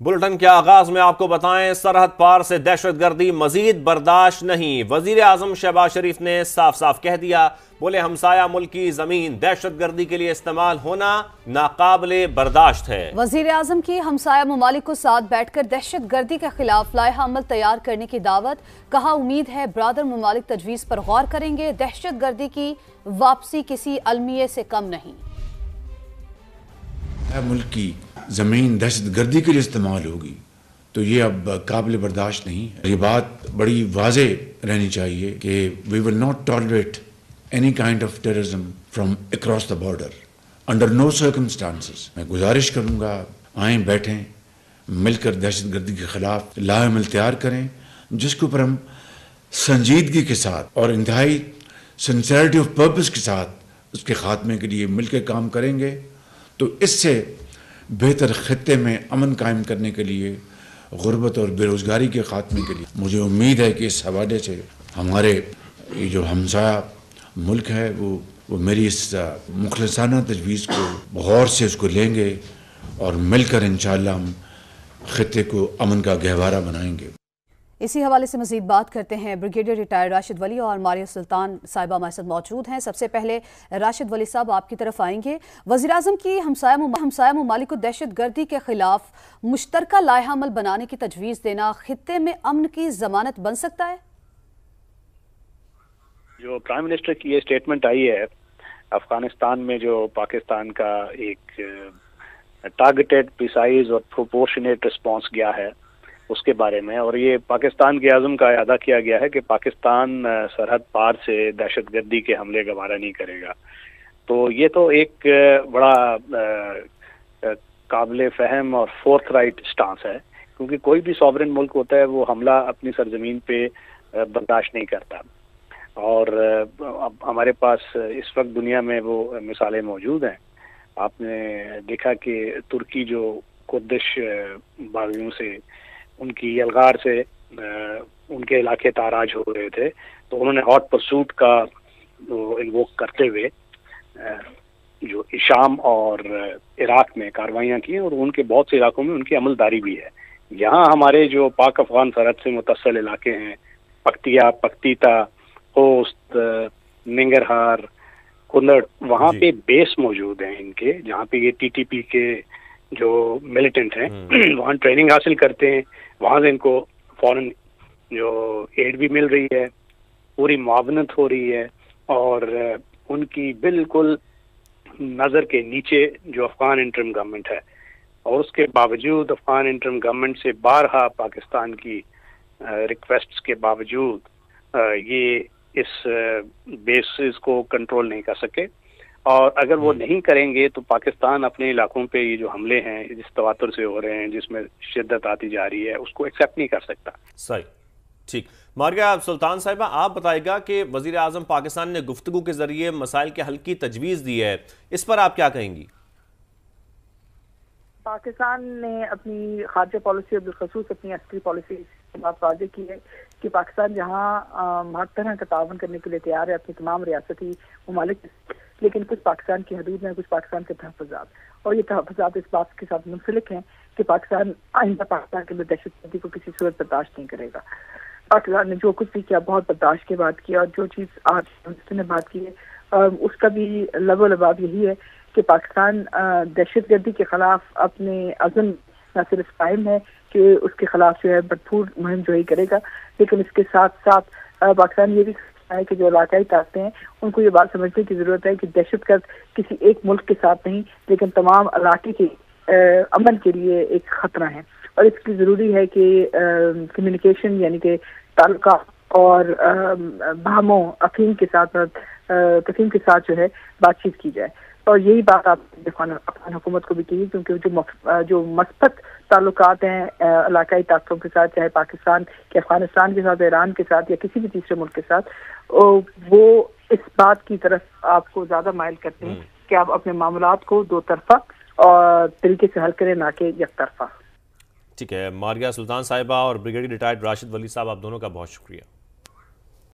Bulletin کے آغاز میں آپ کو بتائیں، سرحد پار سے دہشت گردی مزید برداشت نہیں۔ وزیر اعظم شہباز شریف نے صاف صاف کہہ دیا، بولے ہمسایہ ملک کی زمین دہشت گردی کے لیے استعمال ہونا ناقابل برداشت ہے۔ وزیر اعظم کی ہمسایہ ممالک کو ساتھ بیٹھ کر دہشت گردی کے خلاف لائحہ عمل تیار کرنے کی دعوت، کہا امید ہے برادر ممالک تجویز پر غور کریں گے، دہشت گردی کی واپسی کسی المیے سے کم نہیں۔ ملک کی زمین دہشت گردی کے لیے استعمال ہوگی تو یہ اب قابل برداشت نہیں ہے۔ یہ بات بڑی واضح رہنی چاہیے کہ we will not tolerate any kind of terrorism from across the border under no circumstances۔ میں گزارش کروں گا، آئیں بیٹھیں مل کر دہشت گردی کے خلاف لائحہ عمل تیار کریں، جس کے اوپر ہم سنجیدگی کے ساتھ اور انتہائی سنسیئرٹی آف پرپس کے ساتھ اس کے خاتمے کے لیے مل کے کام کریں گے تو اس سے بہتر خطے میں امن قائم کرنے کے لیے، غربت اور بے روزگاری کے خاتمے کے لیے مجھے امید ہے کہ اس حوالے سے ہمارے یہ جو ہمسایہ ملک ہے وہ میری اس مخلصانہ تجویز کو غور سے اس کو لیں گے اور مل کر انشاءاللہ ہم خطے کو امن کا گہوارہ بنائیں گے۔ اسی حوالے سے مزید بات کرتے ہیں، بریگیڈیئر ریٹائر راشد ولی اور ماریہ سلطان صاحبہ ہمارے ساتھ موجود ہیں۔ سب سے پہلے راشد ولی صاحب آپ کی طرف آئیں گے۔ وزیر اعظم کی ہمسایہ ممالک کو دہشت گردی کے خلاف مشترکہ لائحہ عمل بنانے کی تجویز دینا خطے میں امن کی ضمانت بن سکتا ہے؟ جو پرائم منسٹر کی یہ سٹیٹمنٹ آئی ہے، افغانستان میں جو پاکستان کا ایک ٹارگیٹڈ پریسائز اور پروپورشنیٹ رسپانس گیا ہے اس کے بارے میں، اور یہ پاکستان کے عزم کا اعادہ کیا گیا ہے کہ پاکستان سرحد پار سے دہشت گردی کے حملے گوارا نہیں کرے گا، تو یہ تو ایک بڑا قابل فہم اور فورتھ رائٹ سٹانس ہے، کیونکہ کوئی بھی سوورن ملک ہوتا ہے وہ حملہ اپنی سرزمین پہ برداشت نہیں کرتا، اور اب ہمارے پاس اس وقت دنیا میں وہ مثالیں موجود ہیں۔ آپ نے دیکھا کہ ترکی جو کردش باغیوں سے، ان کی یلغار سے ان کے علاقے تاراج ہو رہے تھے، تو انہوں نے ہاٹ پرسوٹ کا انووک کرتے ہوئے جو شام اور عراق میں کارروائیاں کی، اور ان کے بہت سے علاقوں میں ان کی عمل داری بھی ہے۔ یہاں ہمارے جو پاک افغان سرحد سے متصل علاقے ہیں، پکتیا، پکتیتا، خوست، ننگرہار، کنڑ، وہاں پہ بیس موجود ہیں ان کے، جہاں پہ یہ ٹی ٹی پی کے جو ملیٹنٹ ہیں وہاں ٹریننگ حاصل کرتے ہیں، وہاں سے ان کو فوراً جو ایڈ بھی مل رہی ہے، پوری معاونت ہو رہی ہے، اور ان کی بالکل نظر کے نیچے جو افغان انٹرم گورنمنٹ ہے، اور اس کے باوجود افغان انٹرم گورنمنٹ سے بارہا پاکستان کی ریکویسٹس کے باوجود یہ اس بیسز کو کنٹرول نہیں کر سکے، اور اگر وہ نہیں کریں گے تو پاکستان اپنے علاقوں پہ یہ جو حملے ہیں جس تواتر سے ہو رہے ہیں، جس میں شدت آتی جا رہی ہے، اس کو ایکسیپٹ نہیں کر سکتا۔ صحیح، ٹھیک۔ ماریہ سلطان صاحبہ، آپ بتائے گا کہ وزیر اعظم پاکستان نے گفتگو کے ذریعے مسائل کے حل کی تجویز دی ہے، اس پر آپ کیا کہیں گی؟ پاکستان نے اپنی خارجہ پالیسی اور بالخصوص اپنی عسکری پالیسی کی بات واضح کی ہے کہ پاکستان جہاں ہر طرح کا تعاون کرنے کے لیے تیار ہے اپنی تمام ریاستی ممالک، لیکن کچھ پاکستان کی حدود میں، کچھ پاکستان کے تحفظات، اور یہ تحفظات اس بات کے ساتھ منسلک ہیں کہ پاکستان آئندہ پاکستان کے اندر دہشت گردی کو کسی صورت برداشت نہیں کرے گا۔ پاکستان نے جو کچھ بھی کیا بہت برداشت کی بات کی، اور جو چیز آج منسٹر نے بات کی ہے اس کا بھی لب و لباب یہی ہے کہ پاکستان دہشت گردی کے خلاف اپنے عزم نہ صرف قائم ہے کہ اس کے خلاف جو ہے بھرپور مہم جوئی کرے گا، لیکن اس کے ساتھ ساتھ پاکستان یہ بھی ہے کہ جو علاقائی طاقتیں ہیں ان کو یہ بات سمجھنے کی ضرورت ہے کہ دہشت گرد کسی ایک ملک کے ساتھ نہیں، لیکن تمام علاقے کے امن کے لیے ایک خطرہ ہے، اور اس کی ضروری ہے کہ کمیونیکیشن یعنی کہ تعلقات اور باہموں افہیم کے ساتھ جو ہے بات چیت کی جائے، اور یہی بات آپ افغان حکومت کو بھی کی، کیونکہ جو مثبت تعلقات ہیں علاقائی طاقتوں کے ساتھ، چاہے پاکستان کے افغانستان کے ساتھ، ایران کے ساتھ یا کسی بھی تیسرے ملک کے ساتھ، وہ اس بات کی طرف آپ کو زیادہ مائل کرتے ہیں کہ آپ اپنے معاملات کو دو طرفہ اور طریقے سے حل کریں، نہ کہ یک طرفہ۔ ٹھیک ہے، ماریہ سلطان صاحبہ اور بریگیڈیئر ریٹائرڈ راشد ولی صاحب، آپ دونوں کا بہت شکریہ۔